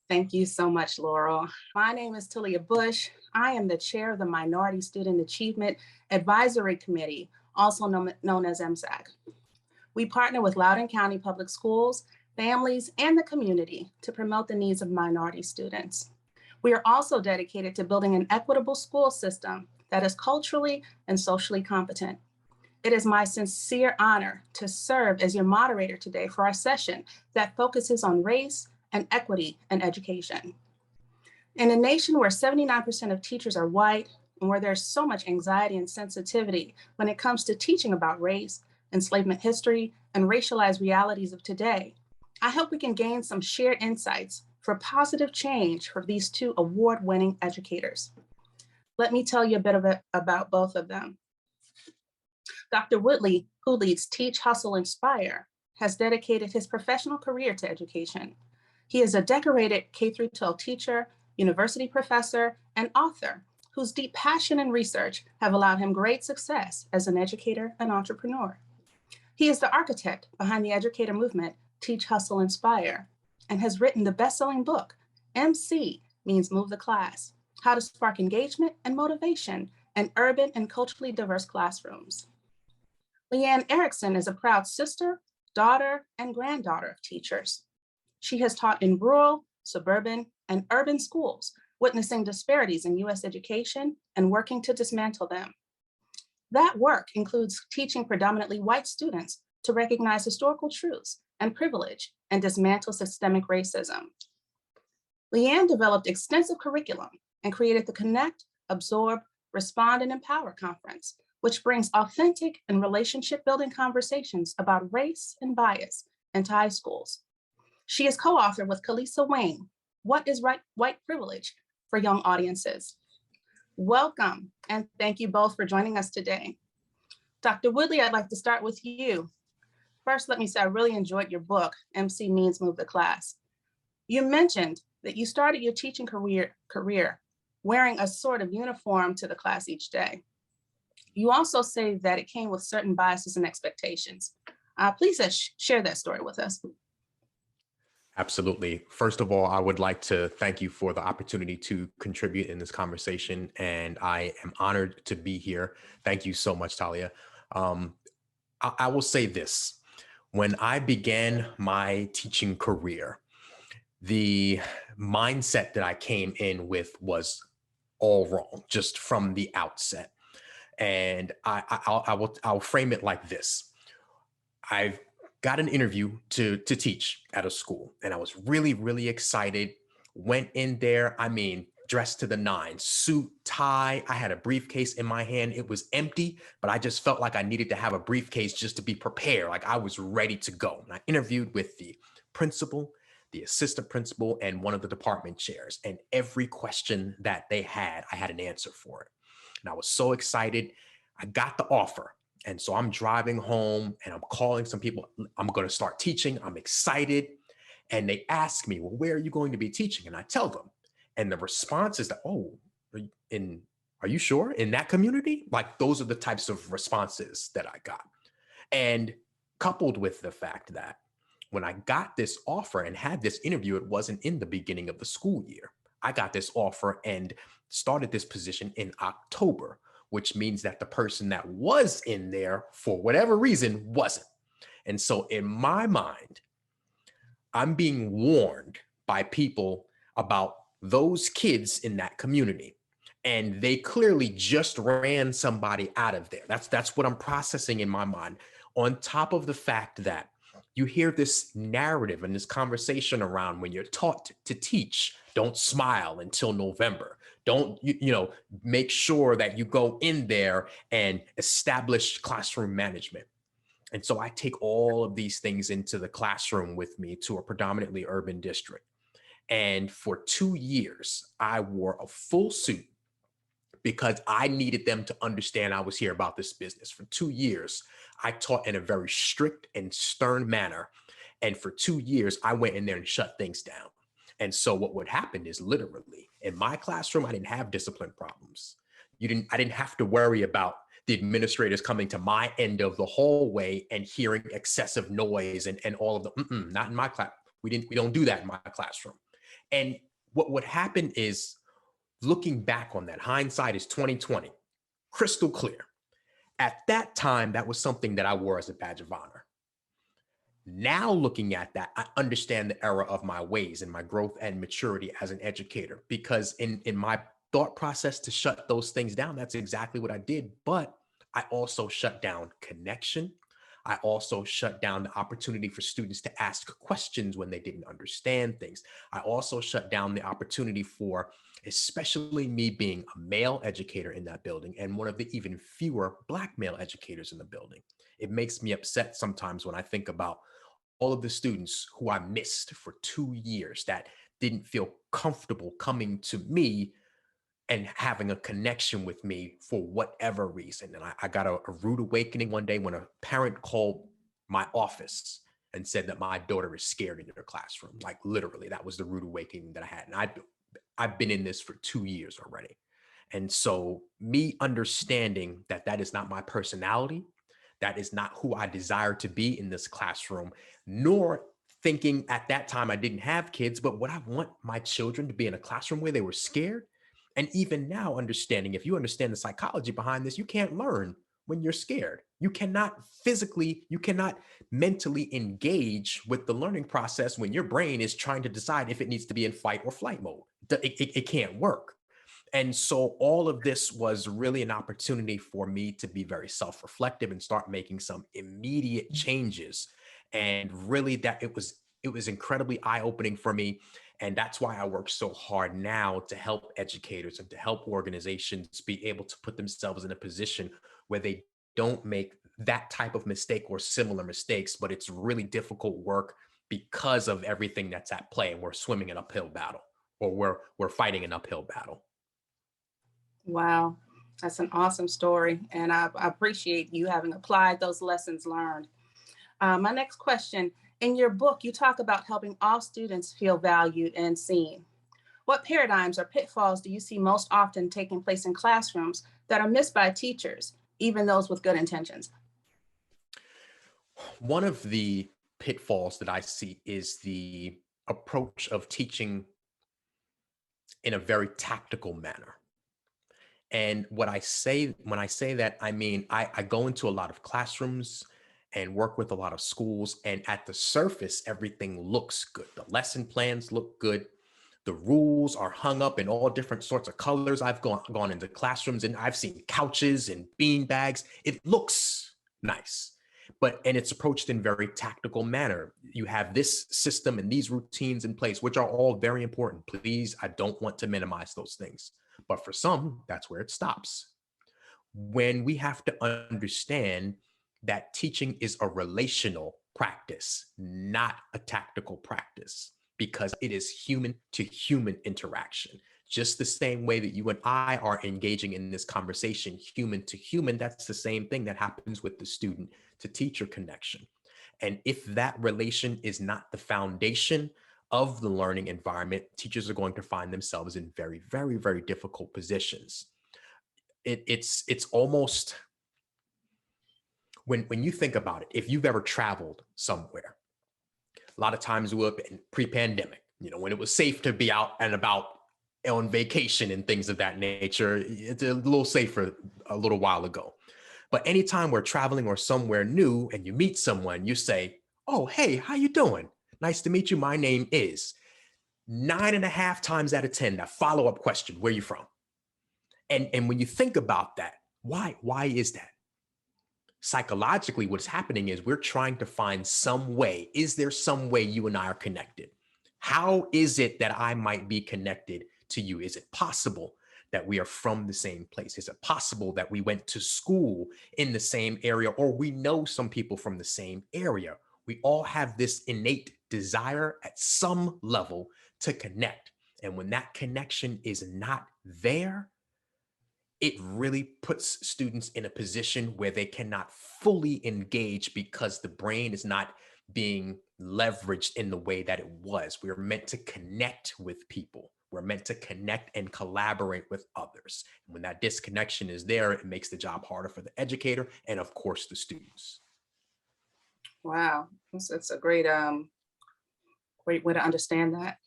Thank you so much, Laurel. My name is Talia Bush. I am the chair of the Minority Student Achievement Advisory Committee, also known as MSAC. We partner with Loudoun County Public Schools, families, and the community to promote the needs of minority students. We are also dedicated to building an equitable school system that is culturally and socially competent. It is my sincere honor to serve as your moderator today for our session that focuses on race and equity in education. In a nation where 79% of teachers are white and where there's so much anxiety and sensitivity when it comes to teaching about race, enslavement history, and racialized realities of today, I hope we can gain some shared insights for positive change for these two award-winning educators. Let me tell you a bit about both of them. Dr. Woodley, who leads Teach, Hustle, Inspire, has dedicated his professional career to education. He is a decorated K-12 teacher, university professor, and author whose deep passion and research have allowed him great success as an educator and entrepreneur. He is the architect behind the educator movement, Teach, Hustle, Inspire, and has written the best-selling book, MC Means Move the Class, How to Spark Engagement and Motivation in Urban and Culturally Diverse Classrooms. Leanne Erickson is a proud sister, daughter, and granddaughter of teachers. She has taught in rural, suburban, and urban schools, witnessing disparities in U.S. education and working to dismantle them. That work includes teaching predominantly white students to recognize historical truths and privilege and dismantle systemic racism. Leanne developed extensive curriculum and created the Connect, Absorb, Respond, and Empower conference, which brings authentic and relationship-building conversations about race and bias into high schools. She is co-author with Kalisa Wayne, What is White Privilege for Young Audiences. Welcome, and thank you both for joining us today. Dr. Woodley, I'd like to start with you. First, let me say I really enjoyed your book, MC Means Move the Class. You mentioned that you started your teaching career wearing a sort of uniform to the class each day. You also say that it came with certain biases and expectations. Please share that story with us. Absolutely. First of all, I would like to thank you for the opportunity to contribute in this conversation, and I am honored to be here. Thank you so much, Talia. I will say this. When I began my teaching career, the mindset that I came in with was all wrong, just from the outset. And I'll frame it like this. I've got an interview to teach at a school, and I was really, really excited. Went in there, I mean, dressed to the nines, suit, tie. I had a briefcase in my hand. It was empty, but I just felt like I needed to have a briefcase just to be prepared. Like I was ready to go. And I interviewed with the principal, the assistant principal, and one of the department chairs. And every question that they had, I had an answer for it. And I was so excited. I got the offer. And so I'm driving home and I'm calling some people. I'm going to start teaching. I'm excited. And they ask me, well, where are you going to be teaching? And I tell them. And the response is that, oh, are you sure? In that community? Like those are the types of responses that I got. And coupled with the fact that when I got this offer and had this interview, it wasn't in the beginning of the school year. I got this offer and started this position in October, which means that the person that was in there for whatever reason wasn't. And so in my mind, I'm being warned by people about those kids in that community. And they clearly just ran somebody out of there. That's what I'm processing in my mind. On top of the fact that you hear this narrative and this conversation around when you're taught to teach, don't smile until November. Don't, make sure that you go in there and establish classroom management. And so I take all of these things into the classroom with me to a predominantly urban district. And for 2 years, I wore a full suit because I needed them to understand I was here about this business. For 2 years, I taught in a very strict and stern manner. And for 2 years, I went in there and shut things down. And so what would happen is literally in my classroom, I didn't have discipline problems. I didn't have to worry about the administrators coming to my end of the hallway and hearing excessive noise and all of the, not in my class. We don't do that in my classroom. And what would happen is, looking back on that, hindsight is 2020, crystal clear. At that time, that was something that I wore as a badge of honor. Now looking at that, I understand the error of my ways and my growth and maturity as an educator, because in my thought process to shut those things down, that's exactly what I did. But I also shut down connection. I also shut down the opportunity for students to ask questions when they didn't understand things. I also shut down the opportunity for, especially me being a male educator in that building and one of the even fewer Black male educators in the building. It makes me upset sometimes when I think about all of the students who I missed for 2 years that didn't feel comfortable coming to me and having a connection with me for whatever reason. And I got a rude awakening one day when a parent called my office and said that my daughter is scared in her classroom. Like, literally, that was the rude awakening that I had. And I've been in this for 2 years already. And so me understanding that that is not my personality, that is not who I desire to be in this classroom, nor thinking at that time I didn't have kids, but would I want my children to be in a classroom where they were scared? And even now, understanding, if you understand the psychology behind this, you can't learn when you're scared. You cannot physically, you cannot mentally engage with the learning process when your brain is trying to decide if it needs to be in fight or flight mode. It can't work. And so all of this was really an opportunity for me to be very self-reflective and start making some immediate changes. And really that it was incredibly eye-opening for me. And that's why I work so hard now to help educators and to help organizations be able to put themselves in a position where they don't make that type of mistake or similar mistakes, but it's really difficult work because of everything that's at play. And we're swimming an uphill battle, or we're fighting an uphill battle. Wow, that's an awesome story. And I appreciate you having applied those lessons learned. My next question, in your book, you talk about helping all students feel valued and seen. What paradigms or pitfalls do you see most often taking place in classrooms that are missed by teachers, even those with good intentions? One of the pitfalls that I see is the approach of teaching in a very tactical manner. And what I say when I say that, I mean, I go into a lot of classrooms and work with a lot of schools, and at the surface, everything looks good. The lesson plans look good. The rules are hung up in all different sorts of colors. I've gone into classrooms and I've seen couches and bean bags. It looks nice, and it's approached in very tactical manner. You have this system and these routines in place, which are all very important. Please, I don't want to minimize those things. But for some, that's where it stops. When we have to understand that teaching is a relational practice, not a tactical practice, because it is human to human interaction. Just the same way that you and I are engaging in this conversation, human to human, that's the same thing that happens with the student to teacher connection. And if that relation is not the foundation of the learning environment, teachers are going to find themselves in very, very, very difficult positions. It's almost, when you think about it, if you've ever traveled somewhere, a lot of times we were in pre-pandemic, when it was safe to be out and about on vacation and things of that nature. It's a little safer a little while ago. But anytime we're traveling or somewhere new and you meet someone, you say, "Oh, hey, how you doing? Nice to meet you. My name is." 9.5 times out of 10, that follow-up question, "Where are you from?" And when you think about that, why is that? Psychologically, what's happening is we're trying to find some way. Is there some way you and I are connected? How is it that I might be connected to you? Is it possible that we are from the same place? Is it possible that we went to school in the same area, or we know some people from the same area? We all have this innate desire at some level to connect. And when that connection is not there, it really puts students in a position where they cannot fully engage because the brain is not being leveraged in the way that it was. We are meant to connect with people. We're meant to connect and collaborate with others. And when that disconnection is there, it makes the job harder for the educator and, of course, the students. Wow, it's a great way to understand that.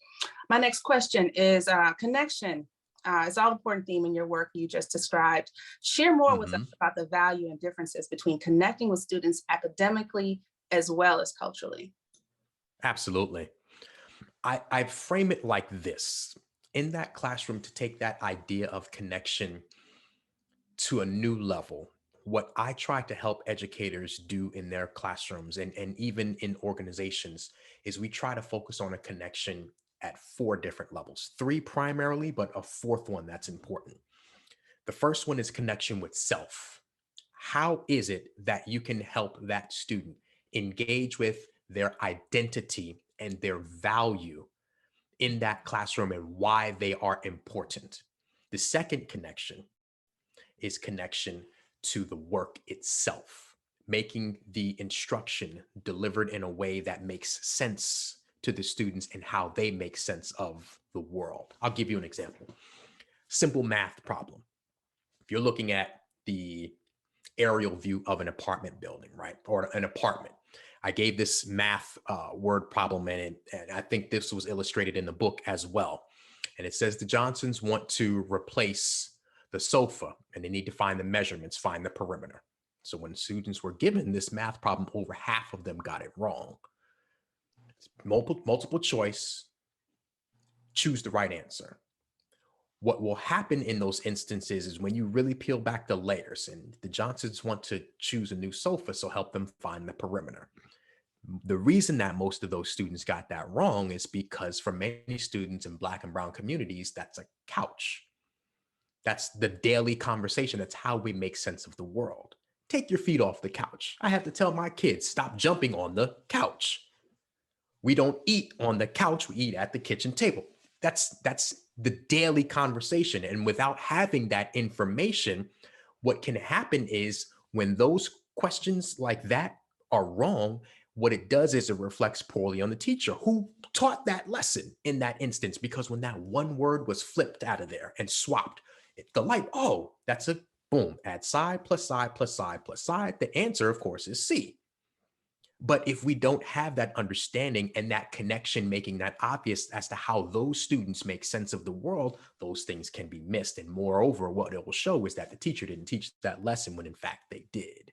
My next question is connection. It's all important theme in your work you just described. Share more with us about the value and differences between connecting with students academically as well as culturally. Absolutely. I frame it like this. In that classroom, to take that idea of connection to a new level, what I try to help educators do in their classrooms and even in organizations is we try to focus on a connection at 4 different levels, 3 primarily, but a 4th one that's important. The first one is connection with self. How is it that you can help that student engage with their identity and their value in that classroom and why they are important? The second connection is connection to the work itself, making the instruction delivered in a way that makes sense to the students and how they make sense of the world. I'll give you an example. Simple math problem. If you're looking at the aerial view of an apartment building, right? Or an apartment. I gave this math word problem and I think this was illustrated in the book as well. And it says the Johnsons want to replace the sofa and they need to find the measurements, find the perimeter. So when students were given this math problem, over half of them got it wrong. Multiple choice, choose the right answer. What will happen in those instances is when you really peel back the layers and the Johnsons want to choose a new sofa, so help them find the perimeter. The reason that most of those students got that wrong is because for many students in Black and brown communities, that's a couch. That's the daily conversation. That's how we make sense of the world. Take your feet off the couch. I have to tell my kids, stop jumping on the couch. We don't eat on the couch, we eat at the kitchen table. That's the daily conversation. And without having that information, what can happen is when those questions like that are wrong, what it does is it reflects poorly on the teacher who taught that lesson in that instance, because when that one word was flipped out of there and swapped, the light, oh, that's a boom, add side plus side plus side plus side. The answer, of course, is C. But if we don't have that understanding and that connection, making that obvious as to how those students make sense of the world, those things can be missed. And moreover, what it will show is that the teacher didn't teach that lesson when in fact they did.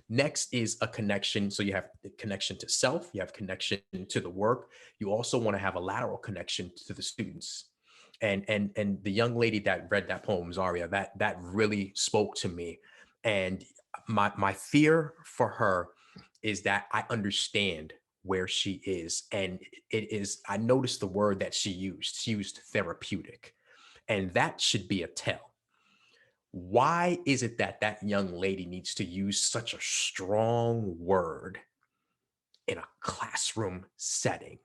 Next is a connection. So you have the connection to self, you have connection to the work. You also want to have a lateral connection to the students. And the young lady that read that poem, Zaria, that really spoke to me. And my fear for her is that I understand where she is. And it is, I noticed the word that she used therapeutic. And that should be a tell. Why is it that that young lady needs to use such a strong word in a classroom setting?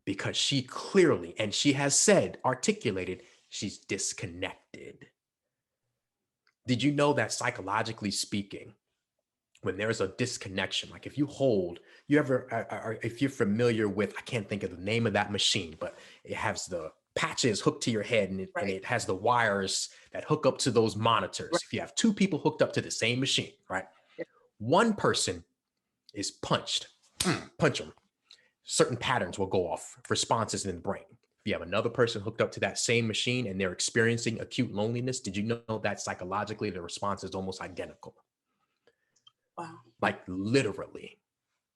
Because she clearly, and she has said, articulated, she's disconnected. Did you know that psychologically speaking, when there's a disconnection, like if you hold, you ever, if you're familiar with, I can't think of the name of that machine, but it has the patches hooked to your head and it has the wires that hook up to those monitors. If you have 2 people hooked up to the same machine, right? One person is punched, punch them. Certain patterns will go off, responses in the brain. If you have another person hooked up to that same machine and they're experiencing acute loneliness, did you know that psychologically the response is almost identical? Wow. Like literally,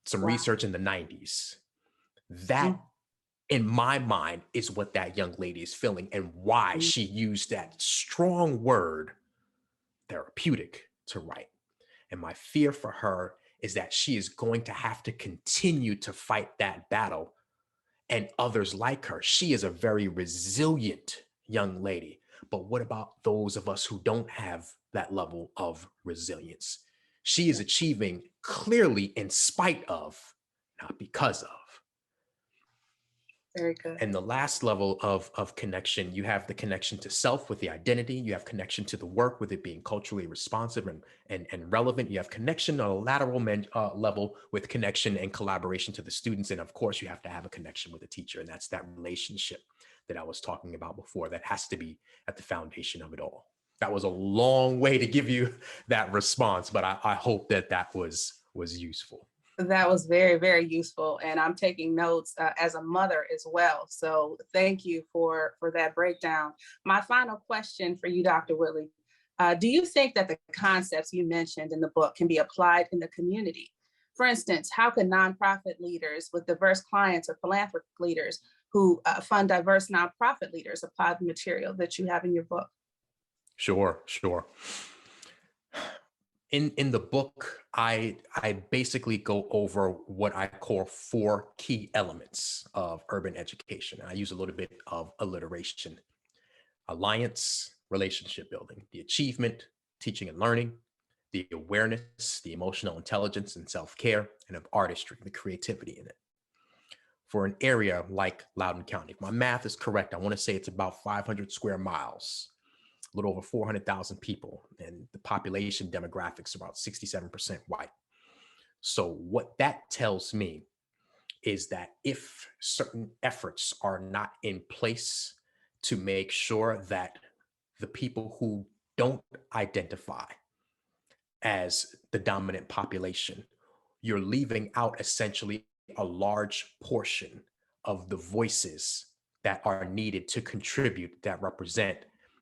some research in the 90s. That, in my mind, is what that young lady is feeling and why she used that strong word, therapeutic, to write. And my fear for her is that she is going to have to continue to fight that battle, and others like her. She is a very resilient young lady. But what about those of us who don't have that level of resilience? She is achieving clearly in spite of, not because of. Very good. And the last level of connection, you have the connection to self with the identity. You have connection to the work with it being culturally responsive and relevant. You have connection on a lateral level with connection and collaboration to the students. And of course, you have to have a connection with the teacher. And that's that relationship that I was talking about before that has to be at the foundation of it all. That was a long way to give you that response, but I hope that that was useful. That was very, very useful, and I'm taking notes as a mother as well. So thank you for that breakdown. My final question for you, Dr. Whitley, do you think that the concepts you mentioned in the book can be applied in the community? For instance, how can nonprofit leaders with diverse clients or philanthropic leaders who fund diverse nonprofit leaders apply the material that you have in your book? Sure, sure. In the book, I basically go over what I call 4 key elements of urban education. I use a little bit of alliteration: alliance, relationship building; the achievement, teaching and learning; the awareness, the emotional intelligence and self-care; and of artistry, the creativity in it. For an area like Loudoun County, if my math is correct, I want to say it's about 500 square miles, a little over 400,000 people, and the population demographics about 67% white. So what that tells me is that if certain efforts are not in place to make sure that the people who don't identify as the dominant population, you're leaving out essentially a large portion of the voices that are needed to contribute, that represent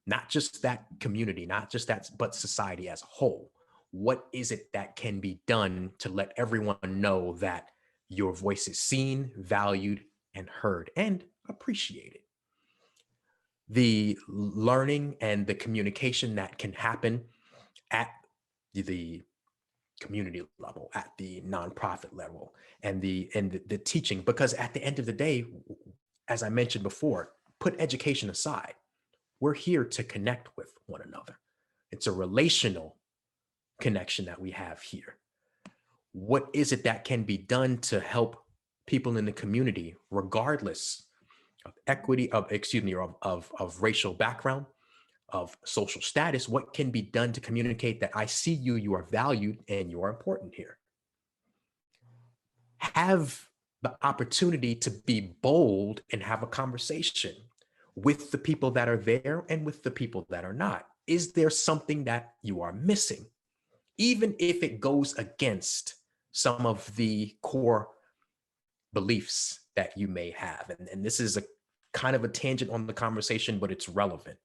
not just that community, not just that, but society as a whole. What is it that can be done to let everyone know that your voice is seen, valued, and heard and appreciated? The learning and the communication that can happen at the community level, at the nonprofit level, and the teaching, because at the end of the day, as I mentioned before, put education aside, we're here to connect with one another. It's a relational connection that we have here. What is it that can be done to help people in the community, regardless of equity, of excuse me, of racial background, of social status? What can be done to communicate that I see you, you are valued, and you are important here? Have the opportunity to be bold and have a conversation with the people that are there and with the people that are not. Is there something that you are missing? Even if it goes against some of the core beliefs that you may have. And this is a kind of a tangent on the conversation, but it's relevant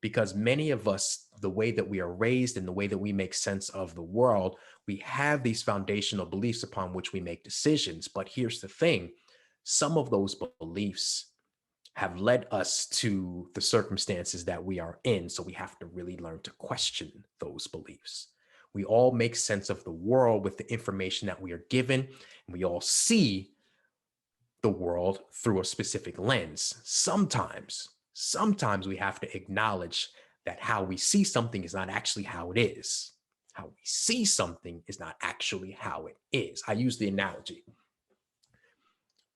because many of us, the way that we are raised and the way that we make sense of the world, we have these foundational beliefs upon which we make decisions. But here's the thing: some of those beliefs have led us to the circumstances that we are in. So we have to really learn to question those beliefs. We all make sense of the world with the information that we are given, and we all see the world through a specific lens. Sometimes we have to acknowledge that how we see something is not actually how it is. How we see something is not actually how it is. I use the analogy.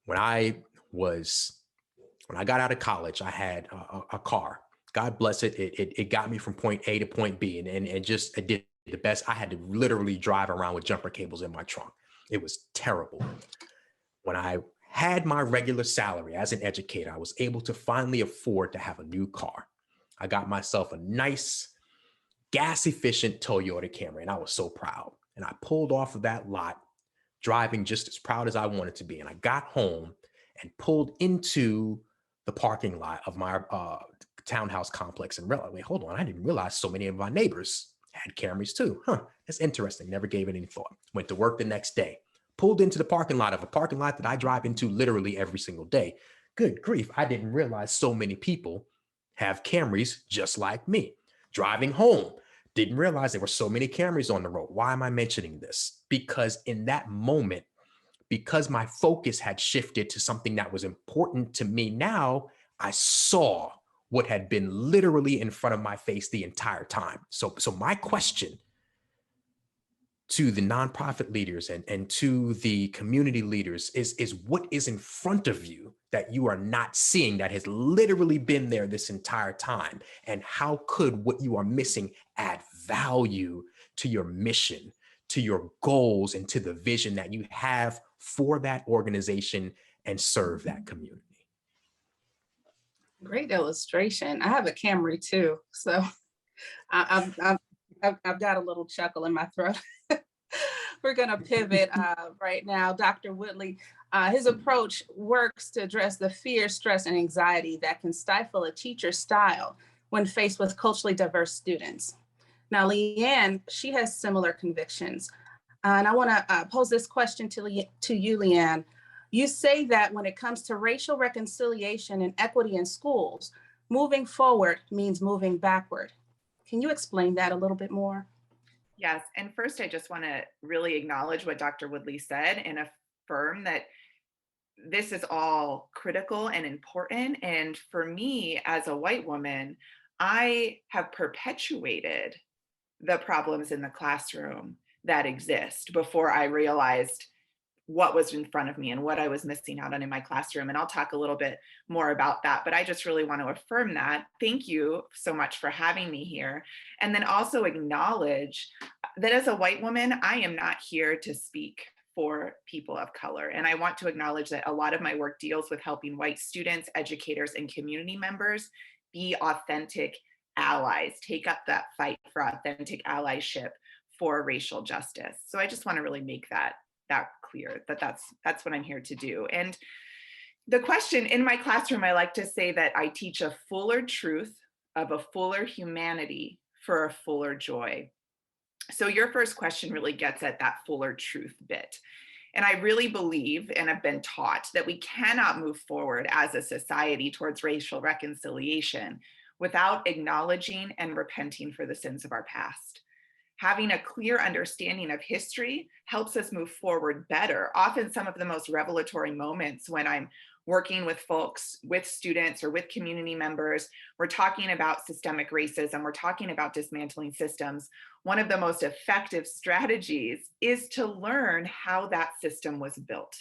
When I got out of college, I had a car. God bless it. It got me from point A to point B, and just it did the best. I had to literally drive around with jumper cables in my trunk. It was terrible. When I had my regular salary as an educator, I was able to finally afford to have a new car. I got myself a nice gas efficient Toyota Camry, and I was so proud. And I pulled off of that lot, driving just as proud as I wanted to be. And I got home and pulled into the parking lot of my townhouse complex and realized, wait, hold on, I didn't realize so many of my neighbors had Camrys too. That's interesting. Never gave it any thought. Went to work the next day. Pulled into the parking lot of a parking lot that I drive into literally every single day. Good grief, I didn't realize so many people have Camrys just like me. Driving home, didn't realize there were so many Camrys on the road. Why am I mentioning this? Because in that moment, because my focus had shifted to something that was important to me now, I saw what had been literally in front of my face the entire time. So my question to the nonprofit leaders and to the community leaders is what is in front of you that you are not seeing that has literally been there this entire time? And how could what you are missing add value to your mission, to your goals, and to the vision that you have for that organization and serve that community? Great illustration. I have a Camry too, so I've got a little chuckle in my throat. we're going to pivot right now. Dr. Woodley, his approach works to address the fear, stress, and anxiety that can stifle a teacher's style when faced with culturally diverse students. Now, Leanne, she has similar convictions. And I want to pose this question to you, Leanne. You say that when it comes to racial reconciliation and equity in schools, moving forward means moving backward. Can you explain that a little bit more? Yes, and first I just want to really acknowledge what Dr. Woodley said and affirm that this is all critical and important. And for me, as a white woman, I have perpetuated the problems in the classroom that exist before I realized what was in front of me and what I was missing out on in my classroom. And I'll talk a little bit more about that, but I just really want to affirm that. Thank you so much for having me here. And then also acknowledge that as a white woman, I am not here to speak for people of color. And I want to acknowledge that a lot of my work deals with helping white students, educators, and community members be authentic allies, take up that fight for authentic allyship for racial justice. So I just want to really make that clear, that that's what I'm here to do. And the question in my classroom, I like to say that I teach a fuller truth of a fuller humanity for a fuller joy. So your first question really gets at that fuller truth bit. And I really believe and have been taught that we cannot move forward as a society towards racial reconciliation without acknowledging and repenting for the sins of our past. Having a clear understanding of history helps us move forward better. Often some of the most revelatory moments when I'm working with folks, with students, or with community members, we're talking about systemic racism, we're talking about dismantling systems. One of the most effective strategies is to learn how that system was built.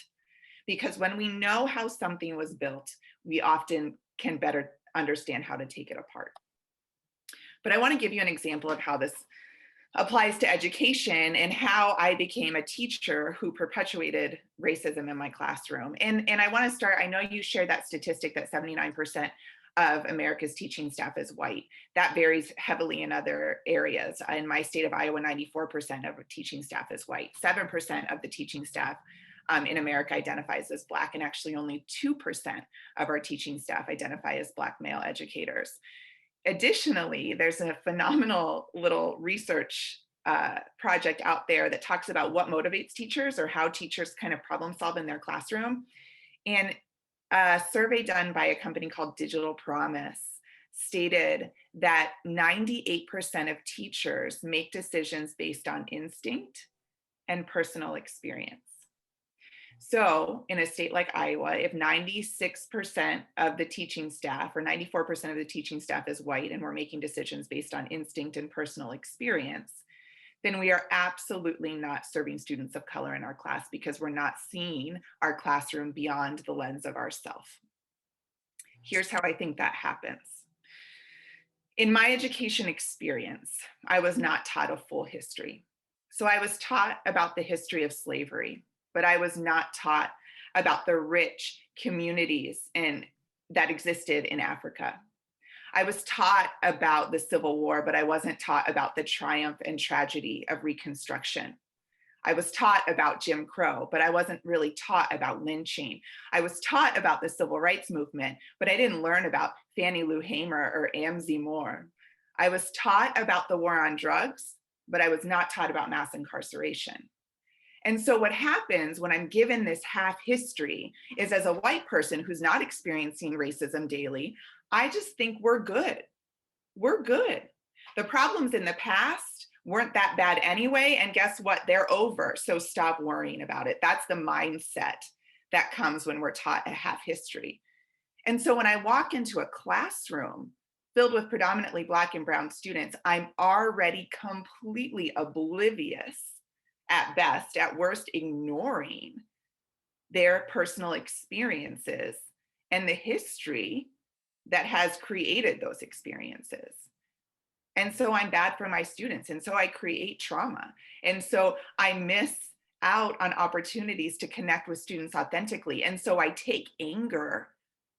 Because when we know how something was built, we often can better understand how to take it apart. But I want to give you an example of how this applies to education and how I became a teacher who perpetuated racism in my classroom. And I want to start, I know you shared that statistic that 79% of America's teaching staff is white. That varies heavily in other areas. In my state of Iowa, 94% of teaching staff is white. 7% of the teaching staff in America identifies as Black, and actually only 2% of our teaching staff identify as Black male educators. Additionally, there's a phenomenal little research project out there that talks about what motivates teachers or how teachers kind of problem solve in their classroom. And a survey done by a company called Digital Promise stated that 98% of teachers make decisions based on instinct and personal experience. So in a state like Iowa, if 96% of the teaching staff or 94% of the teaching staff is white and we're making decisions based on instinct and personal experience, then we are absolutely not serving students of color in our class because we're not seeing our classroom beyond the lens of ourself. Here's how I think that happens. In my education experience, I was not taught a full history. So I was taught about the history of slavery, but I was not taught about the rich communities that existed in Africa. I was taught about the Civil War, but I wasn't taught about the triumph and tragedy of Reconstruction. I was taught about Jim Crow, but I wasn't really taught about lynching. I was taught about the Civil Rights Movement, but I didn't learn about Fannie Lou Hamer or Amzie Moore. I was taught about the war on drugs, but I was not taught about mass incarceration. And so what happens when I'm given this half history is, as a white person who's not experiencing racism daily, I just think we're good. We're good. The problems in the past weren't that bad anyway, and guess what? They're over, so stop worrying about it. That's the mindset that comes when we're taught a half history. And so when I walk into a classroom filled with predominantly Black and brown students, I'm already completely oblivious, at best, at worst, ignoring their personal experiences and the history that has created those experiences. And so I'm bad for my students. And so I create trauma. And so I miss out on opportunities to connect with students authentically. And so I take anger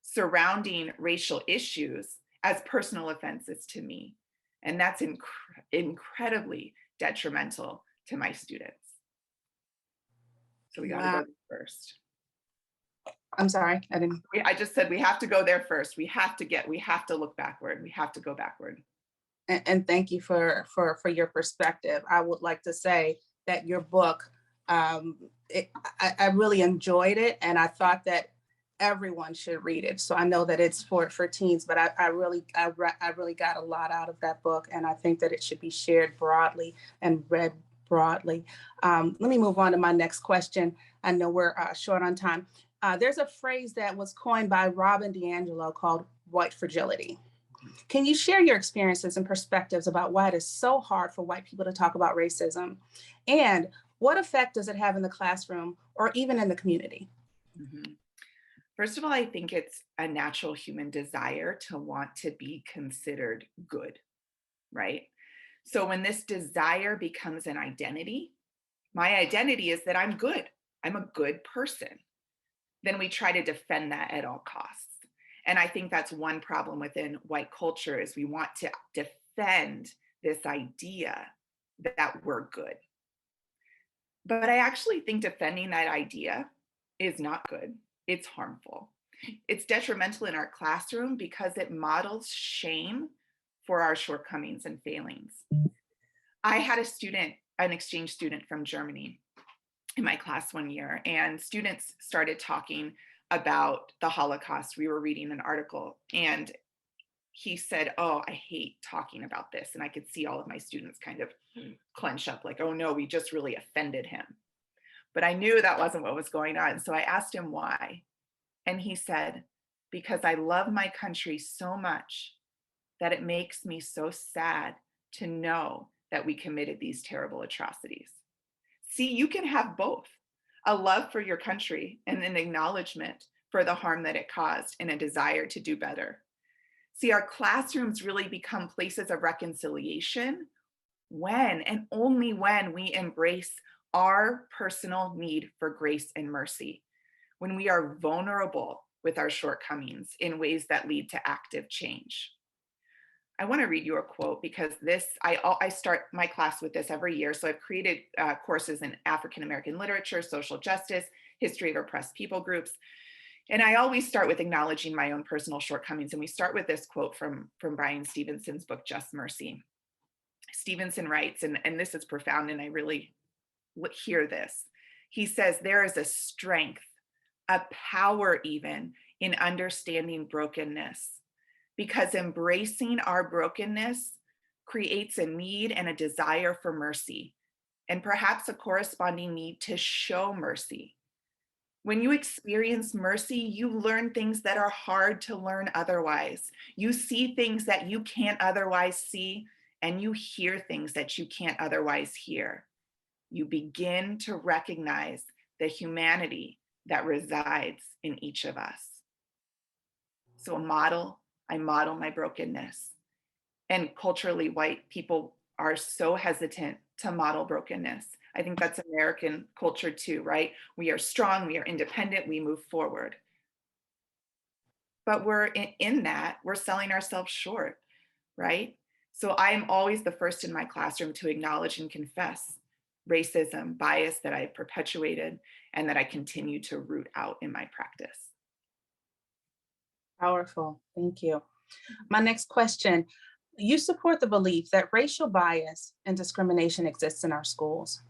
surrounding racial issues as personal offenses to me. And that's incredibly detrimental to my students. So we got to Wow. go there first. I'm sorry, I didn't. I just said we have to go there first. We have to look backward. We have to go backward. And thank you for your perspective. I would like to say that your book, I really enjoyed it, and I thought that everyone should read it. So I know that it's for teens, but I really got a lot out of that book, and I think that it should be shared broadly and read broadly. Let me move on to my next question. I know we're short on time. There's a phrase that was coined by Robin DiAngelo called white fragility. Can you share your experiences and perspectives about why it is so hard for white people to talk about racism? And what effect does it have in the classroom or even in the community? Mm-hmm. First of all, I think it's a natural human desire to want to be considered good, right? So when this desire becomes an identity, my identity is that I'm good. I'm a good person. Then we try to defend that at all costs. And I think that's one problem within white culture is we want to defend this idea that we're good. But I actually think defending that idea is not good. It's harmful. It's detrimental in our classroom because it models shame for our shortcomings and failings. I had an exchange student from Germany in my class one year, and students started talking about the Holocaust. We were reading an article, and he said, "Oh, I hate talking about this." And I could see all of my students kind of clench up like, "Oh no, we just really offended him." But I knew that wasn't what was going on. So I asked him why. And he said, "Because I love my country so much that it makes me so sad to know that we committed these terrible atrocities." See, you can have both a love for your country and an acknowledgement for the harm that it caused and a desire to do better. See, our classrooms really become places of reconciliation when and only when we embrace our personal need for grace and mercy, when we are vulnerable with our shortcomings in ways that lead to active change. I want to read you a quote because I start my class with this every year. So I've created courses in African American literature, social justice, history of oppressed people groups. And I always start with acknowledging my own personal shortcomings. And we start with this quote from Bryan Stevenson's book, Just Mercy. Stevenson writes, and this is profound, and I really hear this. He says, "There is a strength, a power even in understanding brokenness, because embracing our brokenness creates a need and a desire for mercy, and perhaps a corresponding need to show mercy. When you experience mercy, you learn things that are hard to learn otherwise. You see things that you can't otherwise see, and you hear things that you can't otherwise hear. You begin to recognize the humanity that resides in each of us." So I model my brokenness. And culturally, white people are so hesitant to model brokenness. I think that's American culture too, right? We are strong, we are independent, we move forward. But we're in that, we're selling ourselves short, right? So I am always the first in my classroom to acknowledge and confess racism, bias that I've perpetuated, and that I continue to root out in my practice. Powerful. Thank you. My next question. You support the belief that racial bias and discrimination exists in our schools.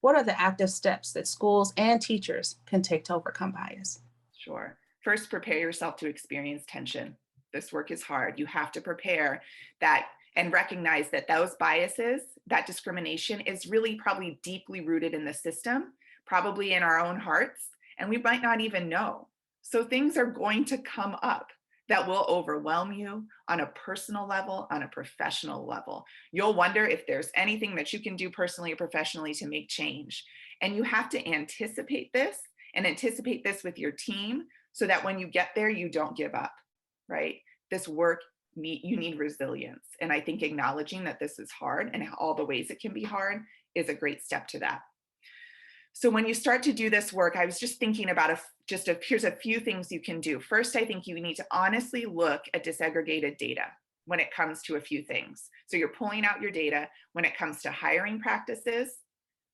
What are the active steps that schools and teachers can take to overcome bias? Sure. First, prepare yourself to experience tension. This work is hard. You have to prepare that and recognize that those biases, that discrimination is really probably deeply rooted in the system, probably in our own hearts, and we might not even know. So things are going to come up that will overwhelm you on a personal level, on a professional level. You'll wonder if there's anything that you can do personally or professionally to make change. And you have to anticipate this and anticipate this with your team so that when you get there, you don't give up, right? This work, you need resilience. And I think acknowledging that this is hard and all the ways it can be hard is a great step to that. So when you start to do this work, I was just thinking about here's a few things you can do. First, I think you need to honestly look at disaggregated data when it comes to a few things. So you're pulling out your data when it comes to hiring practices,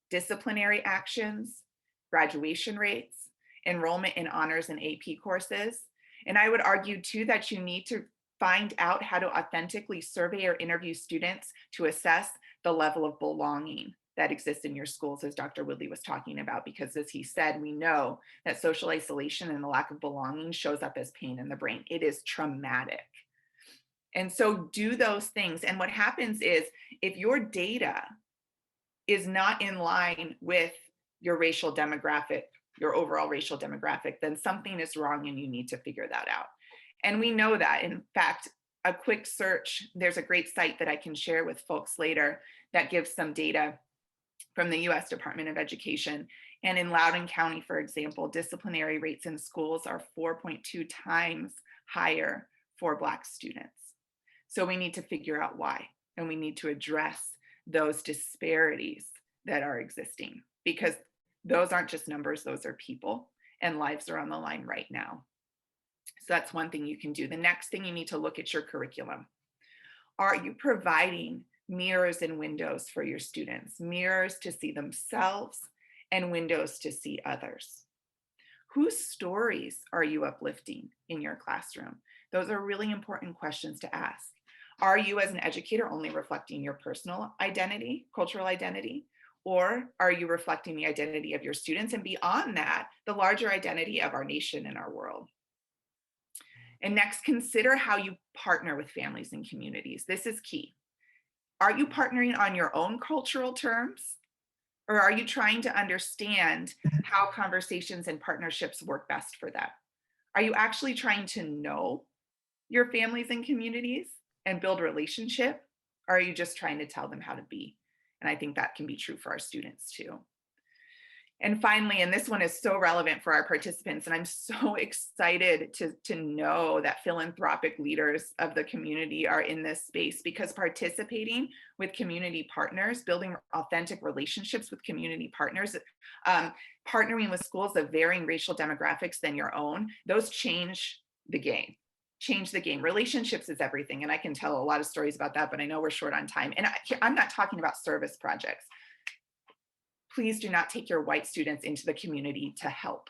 disciplinary actions, graduation rates, enrollment in honors and AP courses. And I would argue too that you need to find out how to authentically survey or interview students to assess the level of belonging that exists in your schools, as Dr. Woodley was talking about, because as he said, we know that social isolation and the lack of belonging shows up as pain in the brain. It is traumatic. And so do those things. And what happens is if your data is not in line with your racial demographic, your overall racial demographic, then something is wrong and you need to figure that out. And we know that. In fact, a quick search, there's a great site that I can share with folks later that gives some data from the US Department of Education. And in Loudoun County, for example, disciplinary rates in schools are 4.2 times higher for Black students. So we need to figure out why, and we need to address those disparities that are existing, because those aren't just numbers, those are people, and lives are on the line right now. So that's one thing you can do. The next thing, you need to look at your curriculum. Are you providing mirrors and windows for your students? Mirrors to see themselves and windows to see others. Whose stories are you uplifting in your classroom? Those are really important questions to ask. Are you as an educator only reflecting your personal identity, cultural identity? Or are you reflecting the identity of your students, and beyond that, the larger identity of our nation and our world? And next, consider how you partner with families and communities. This is key. Are you partnering on your own cultural terms? Or are you trying to understand how conversations and partnerships work best for them? Are you actually trying to know your families and communities and build relationship? Or are you just trying to tell them how to be? And I think that can be true for our students too. And finally, and this one is so relevant for our participants, and I'm so excited to know that philanthropic leaders of the community are in this space, because participating with community partners, building authentic relationships with community partners, partnering with schools of varying racial demographics than your own, those change the game. Change the game. Relationships is everything. And I can tell a lot of stories about that, but I know we're short on time. And I'm not talking about service projects. Please do not take your white students into the community to help.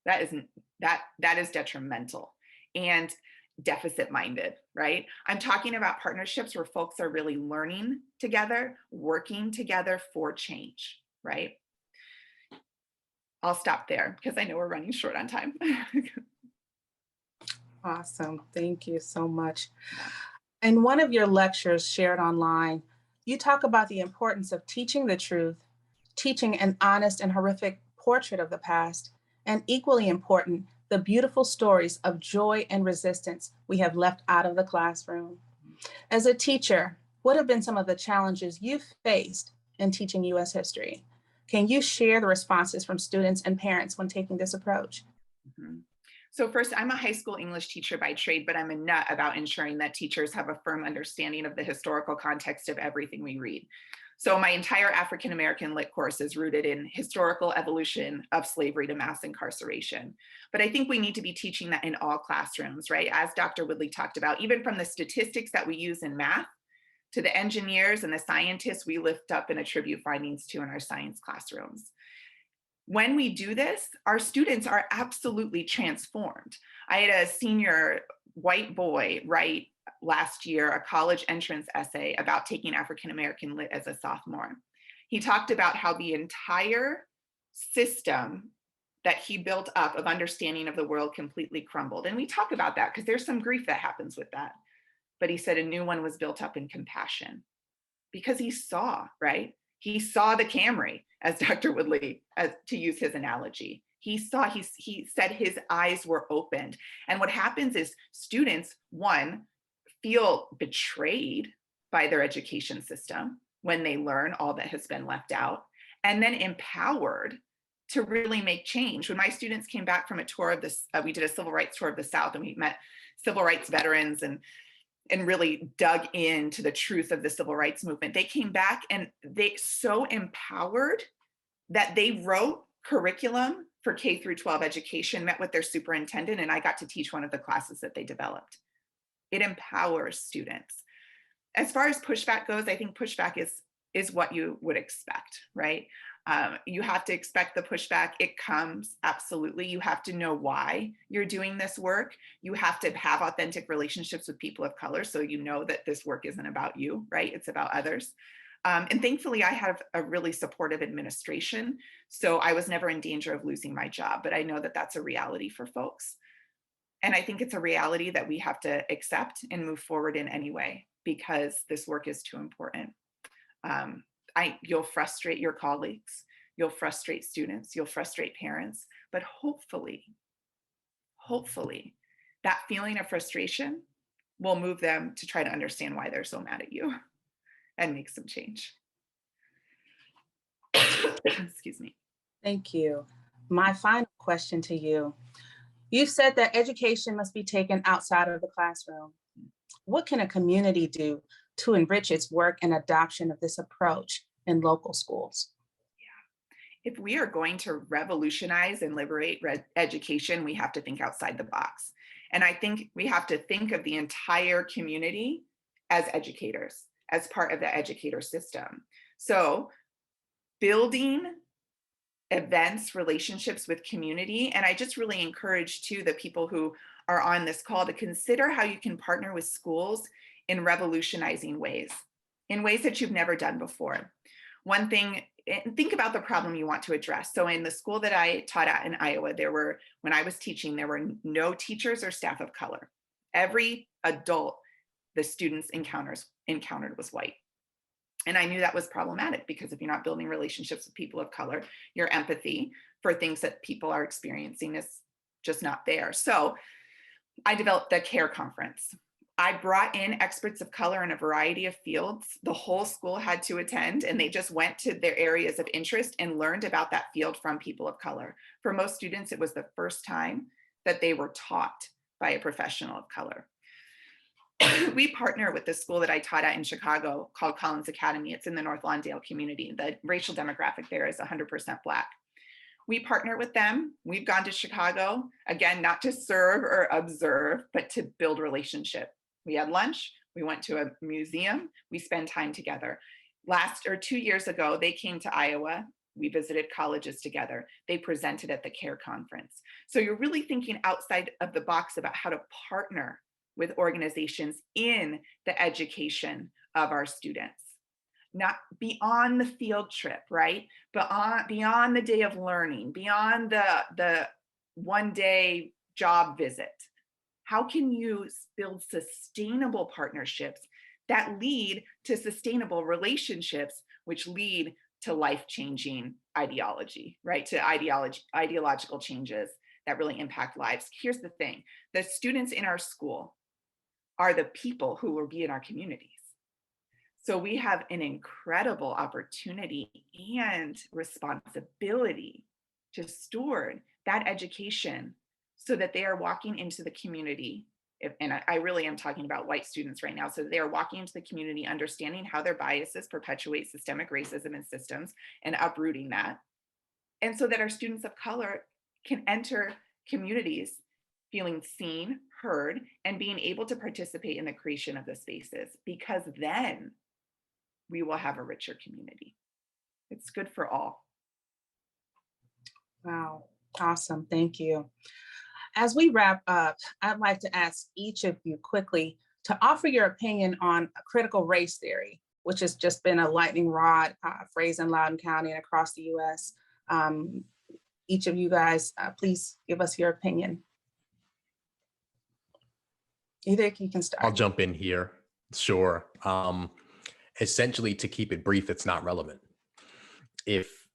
That is detrimental and deficit minded, right? I'm talking about partnerships where folks are really learning together, working together for change, right? I'll stop there because I know we're running short on time. Awesome. Thank you so much. In one of your lectures shared online, you talk about the importance of teaching the truth, teaching an honest and horrific portrait of the past, and equally important, the beautiful stories of joy and resistance we have left out of the classroom. As a teacher, what have been some of the challenges you've faced in teaching US history? Can you share the responses from students and parents when taking this approach? Mm-hmm. So first, I'm a high school English teacher by trade, but I'm a nut about ensuring that teachers have a firm understanding of the historical context of everything we read. So my entire African-American lit course is rooted in historical evolution of slavery to mass incarceration. But I think we need to be teaching that in all classrooms, right? As Dr. Woodley talked about, even from the statistics that we use in math to the engineers and the scientists we lift up and attribute findings to in our science classrooms. When we do this, our students are absolutely transformed. I had a senior white boy write last year a college entrance essay about taking African-American lit as a sophomore. He talked about how the entire system that he built up of understanding of the world completely crumbled. And we talk about that because there's some grief that happens with that. But he said a new one was built up in compassion, because he saw, right? He saw the Camry, as Dr. Woodley, to use his analogy. He saw, he said his eyes were opened. And what happens is students, one, feel betrayed by their education system when they learn all that has been left out, and then empowered to really make change. When my students came back from a tour of this, we did a civil rights tour of the South, and we met civil rights veterans and really dug into the truth of the civil rights movement. They came back and they so empowered that they wrote curriculum for K through 12 education, met with their superintendent, and I got to teach one of the classes that they developed. It empowers students. As far as pushback goes, I think pushback is what you would expect, right? You have to expect the pushback. It comes, absolutely. You have to know why you're doing this work. You have to have authentic relationships with people of color so you know that this work isn't about you, right? It's about others. And thankfully, I have a really supportive administration, so I was never in danger of losing my job, but I know that that's a reality for folks. And I think it's a reality that we have to accept and move forward in any way because this work is too important. You'll frustrate your colleagues, you'll frustrate students, you'll frustrate parents, but hopefully, that feeling of frustration will move them to try to understand why they're so mad at you and make some change. Excuse me. Thank you. My final question to you. You've said that education must be taken outside of the classroom. What can a community do to enrich its work and adoption of this approach in local schools? If we are going to revolutionize and liberate education, we have to think outside the box. And I think we have to think of the entire community as educators, as part of the educator system. So building events, relationships with community. And I just really encourage too the people who are on this call to consider how you can partner with schools in revolutionizing ways, in ways that you've never done before. One thing, think about the problem you want to address. So in the school that I taught at in Iowa, when I was teaching, there were no teachers or staff of color. Every adult the students encountered was white. And I knew that was problematic because if you're not building relationships with people of color, your empathy for things that people are experiencing is just not there. So I developed the CARE conference. I brought in experts of color in a variety of fields. The whole school had to attend, and they just went to their areas of interest and learned about that field from people of color. For most students, it was the first time that they were taught by a professional of color. We partner with the school that I taught at in Chicago called Collins Academy. It's in the North Lawndale community. The racial demographic there is 100% Black. We partner with them. We've gone to Chicago, again, not to serve or observe, but to build relationship. We had lunch, we went to a museum, we spend time together. 2 years ago, they came to Iowa. We visited colleges together. They presented at the CARE conference. So you're really thinking outside of the box about how to partner with organizations in the education of our students. Not beyond the field trip, right? But beyond the day of learning, beyond the one-day job visit. How can you build sustainable partnerships that lead to sustainable relationships, which lead to life-changing ideology, right? To ideological changes that really impact lives. Here's the thing, the students in our school are the people who will be in our communities. So we have an incredible opportunity and responsibility to steward that education so that they are walking into the community. And I really am talking about white students right now. So they are walking into the community, understanding how their biases perpetuate systemic racism in systems and uprooting that. And so that our students of color can enter communities feeling seen, heard, and being able to participate in the creation of the spaces, because then we will have a richer community. It's good for all. Wow, awesome, thank you. As we wrap up, I'd like to ask each of you quickly to offer your opinion on critical race theory, which has just been a lightning rod phrase in Loudoun County and across the US. Each of you guys, please give us your opinion. Either you can start. I'll jump in here. Sure. Essentially, to keep it brief, it's not relevant. If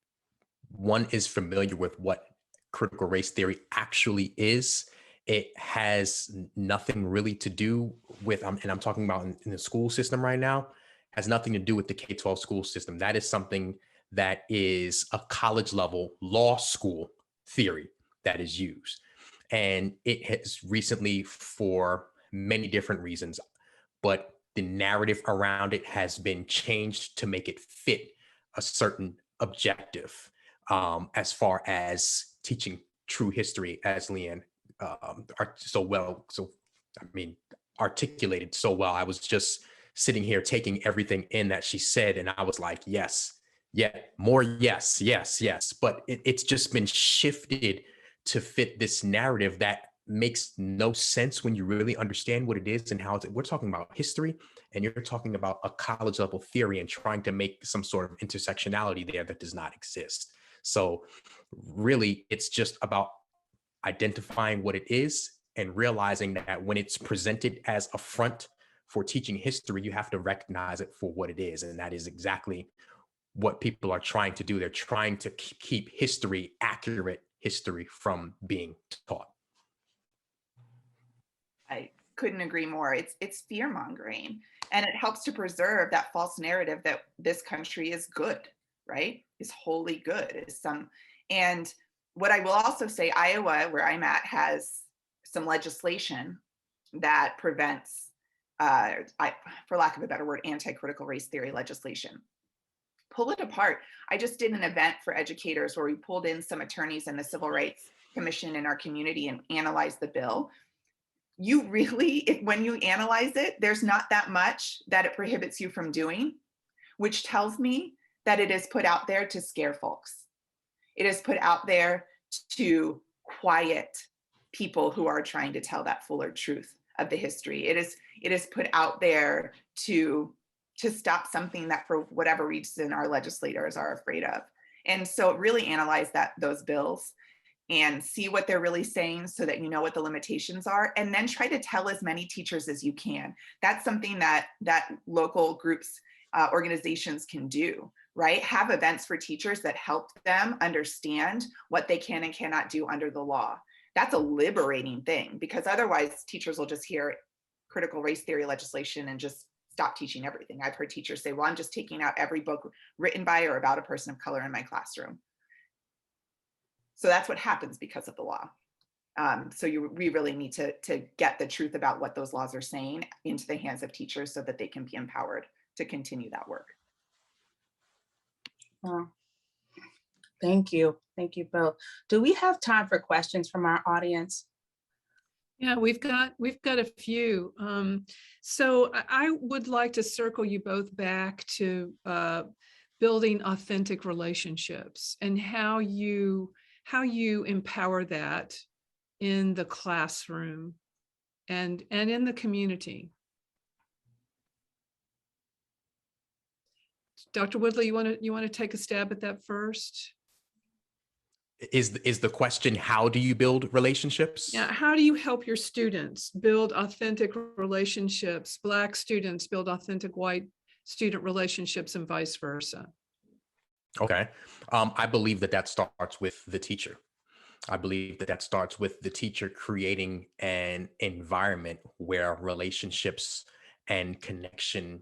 one is familiar with what critical race theory actually is, it has nothing really to do with, and I'm talking about in the school system right now, has nothing to do with the K-12 school system. That is something that is a college level law school theory that is used. And it has recently, for many different reasons, but the narrative around it has been changed to make it fit a certain objective, as far as teaching true history, as Leanne articulated so well. I was just sitting here taking everything in that she said, and I was like, yes, Yeah, more yes, yes, yes. But it's just been shifted to fit this narrative that makes no sense when you really understand what it is and how we're talking about history, and you're talking about a college level theory and trying to make some sort of intersectionality there that does not exist. So really, it's just about identifying what it is and realizing that when it's presented as a front for teaching history, you have to recognize it for what it is. And that is exactly what people are trying to do. They're trying to keep history, accurate history, from being taught. I couldn't agree more. It's fear mongering, and it helps to preserve that false narrative that this country is good, right? Is wholly good. Is some, and what I will also say, Iowa, where I'm at, has some legislation that prevents, for lack of a better word, anti-critical race theory legislation. Pull it apart. I just did an event for educators where we pulled in some attorneys and the Civil Rights Commission in our community and analyzed the bill. You really, when you analyze it, there's not that much that it prohibits you from doing, which tells me that it is put out there to scare folks. It is put out there to quiet people who are trying to tell that fuller truth of the history. It is put out there to stop something that for whatever reason our legislators are afraid of. And so really analyze those bills and see what they're really saying so that you know what the limitations are, and then try to tell as many teachers as you can. That's something that local groups, organizations can do, right? Have events for teachers that help them understand what they can and cannot do under the law. That's a liberating thing, because otherwise teachers will just hear critical race theory legislation and just stop teaching everything. I've heard teachers say, well, I'm just taking out every book written by or about a person of color in my classroom. So that's what happens because of the law. So we really need to get the truth about what those laws are saying into the hands of teachers so that they can be empowered to continue that work. Well, thank you. Thank you both. Do we have time for questions from our audience? Yeah, we've got a few. So I would like to circle you both back to building authentic relationships and how you empower that in the classroom and in the community. Dr. Woodley, you want to take a stab at that first? Is the question, how do you build relationships? Yeah, how do you help your students build authentic relationships? Black students build authentic white student relationships and vice versa. Okay. I believe that starts with the teacher. I believe that starts with the teacher creating an environment where relationships and connection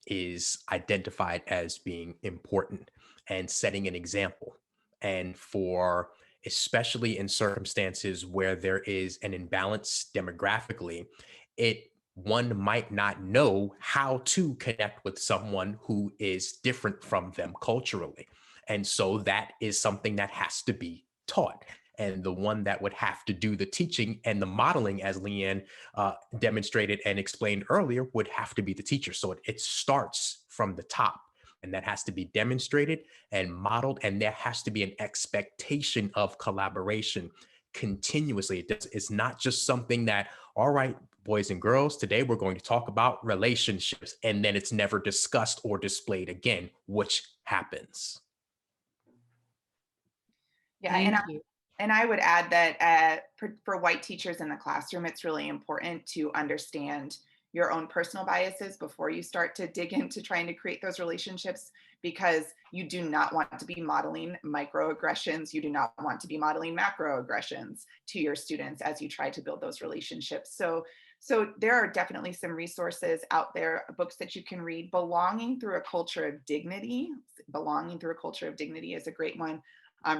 is identified as being important, and setting an example. And for, especially in circumstances where there is an imbalance demographically, one might not know how to connect with someone who is different from them culturally. And so that is something that has to be taught. And the one that would have to do the teaching and the modeling, as Leanne demonstrated and explained earlier, would have to be the teacher. So it starts from the top, and that has to be demonstrated and modeled. And there has to be an expectation of collaboration continuously. It's not just something that, all right, boys and girls, today we're going to talk about relationships, and then it's never discussed or displayed again, which happens. Yeah, and I would add that for white teachers in the classroom, it's really important to understand your own personal biases before you start to dig into trying to create those relationships, because you do not want to be modeling microaggressions. You do not want to be modeling macroaggressions to your students as you try to build those relationships. So there are definitely some resources out there, books that you can read. Belonging Through a Culture of Dignity. Belonging Through a Culture of Dignity is a great one.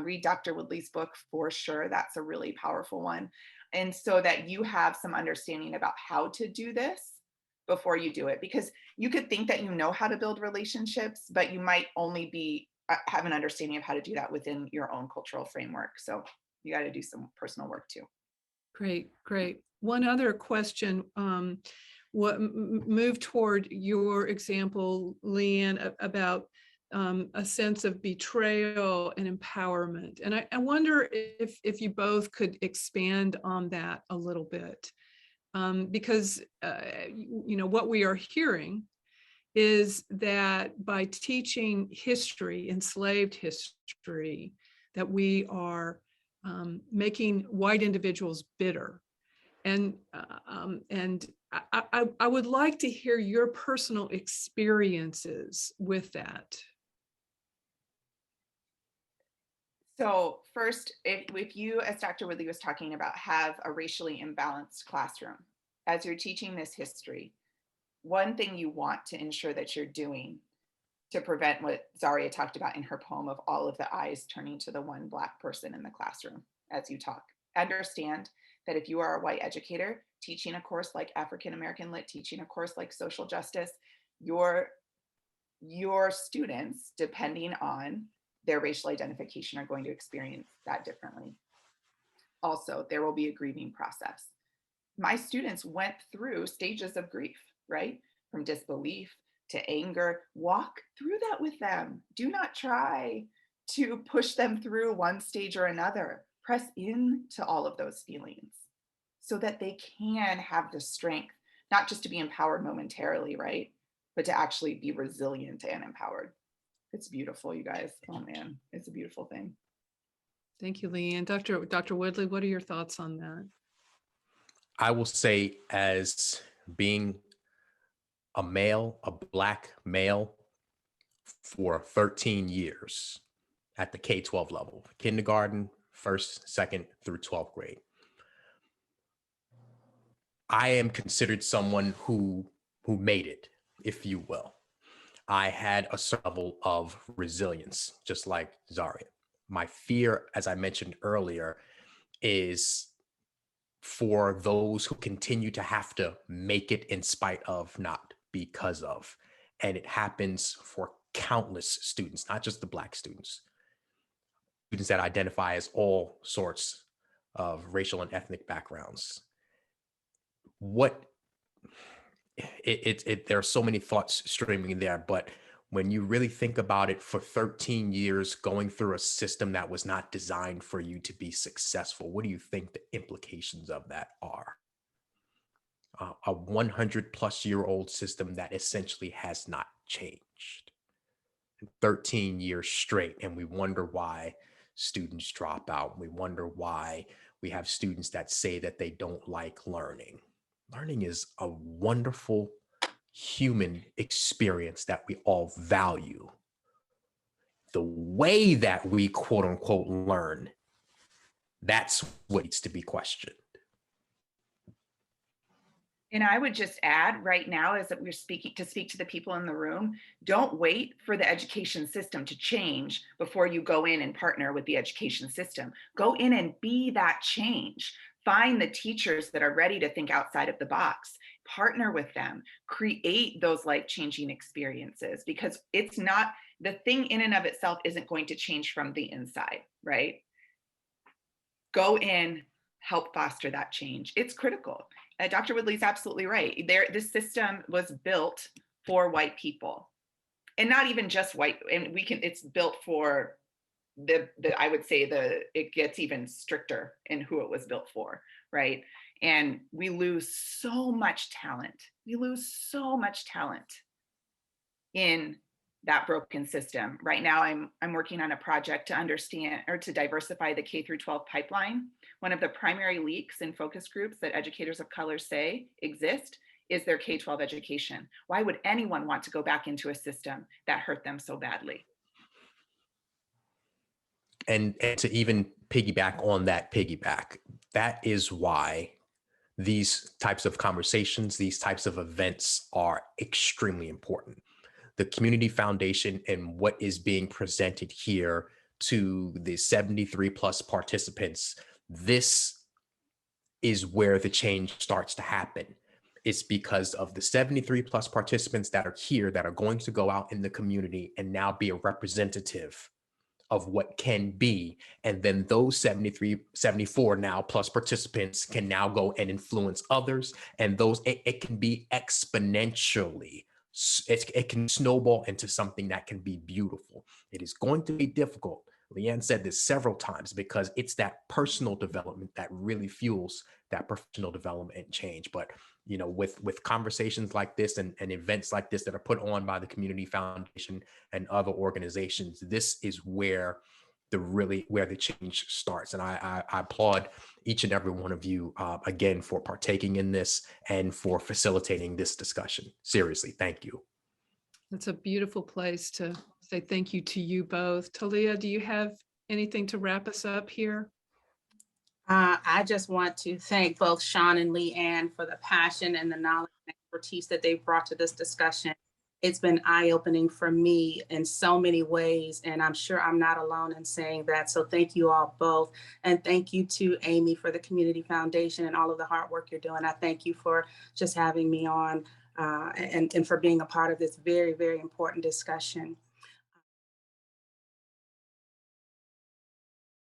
Read Dr. Woodley's book for sure. That's a really powerful one. And so that you have some understanding about how to do this before you do it, because you could think that you know how to build relationships, but you might only have an understanding of how to do that within your own cultural framework. So you got to do some personal work too. Great. One other question, move toward your example, Leanne, about a sense of betrayal and empowerment. And I wonder if you both could expand on that a little bit, because what we are hearing is that by teaching history, enslaved history, that we are making white individuals bitter. And I would like to hear your personal experiences with that. So first, if you, as Dr. Woodley was talking about, have a racially imbalanced classroom, as you're teaching this history, one thing you want to ensure that you're doing to prevent what Zaria talked about in her poem of all of the eyes turning to the one Black person in the classroom as you talk. Understand that if you are a white educator teaching a course like African American Lit, teaching a course like social justice, your students, depending on their racial identification, are going to experience that differently. Also, there will be a grieving process. My students went through stages of grief, right? From disbelief to anger. Walk through that with them. Do not try to push them through one stage or another. Press into all of those feelings so that they can have the strength, not just to be empowered momentarily, right? But to actually be resilient and empowered. It's beautiful, you guys. Oh man, it's a beautiful thing. Thank you, Leanne. Dr. Woodley, what are your thoughts on that? I will say, as being a male, a Black male for 13 years at the K-12 level, kindergarten, 1st, 2nd through 12th grade, I am considered someone who made it, if you will. I had a certain level of resilience, just like Zaria. My fear, as I mentioned earlier, is for those who continue to have to make it in spite of, not because of. And it happens for countless students, not just the Black students that identify as all sorts of racial and ethnic backgrounds. There are so many thoughts streaming there, but when you really think about it, for 13 years, going through a system that was not designed for you to be successful, what do you think the implications of that are? A 100-plus-year-old system that essentially has not changed. 13 years straight, and we wonder why students drop out. We wonder why we have students that say that they don't like learning. Learning is a wonderful human experience that we all value. The way that we quote unquote learn, that's what needs to be questioned. And I would just add right now, as that we're speak to the people in the room, don't wait for the education system to change before you go in and partner with the education system. Go in and be that change. Find the teachers that are ready to think outside of the box, partner with them, create those life-changing experiences, because it's not, the thing in and of itself isn't going to change from the inside, right? Go in, help foster that change. It's critical. Dr. Woodley's absolutely right. This system was built for white people, and not even just white. And it's built for I would say it gets even stricter in who it was built for, right? And we lose so much talent. We lose so much talent in that broken system. Right now, I'm working on a project to understand or to diversify the K through 12 pipeline. One of the primary leaks in focus groups that educators of color say exist is their K-12 education. Why would anyone want to go back into a system that hurt them so badly? And to even piggyback on that that is why these types of conversations, these types of events are extremely important. The Community Foundation and what is being presented here to the 73 plus participants, this is where the change starts to happen. It's because of the 73 plus participants that are here that are going to go out in the community and now be a representative of what can be. And then those 74 now plus participants can now go and influence others. And it can be exponentially it can snowball into something that can be beautiful. It is going to be difficult. Leanne said this several times because it's that personal development that really fuels that professional development and change. But with conversations like this and events like this that are put on by the Community Foundation and other organizations, this is where the change starts. And I applaud each and every one of you again for partaking in this and for facilitating this discussion. Seriously, thank you. That's a beautiful place to say thank you to you both. Talia, do you have anything to wrap us up here? I just want to thank both Sean and Leanne for the passion and the knowledge and expertise that they've brought to this discussion. It's been eye-opening for me in so many ways, and I'm sure I'm not alone in saying that. So thank you all both. And thank you to Amy for the Community Foundation and all of the hard work you're doing. I thank you for just having me on and for being a part of this very, very important discussion.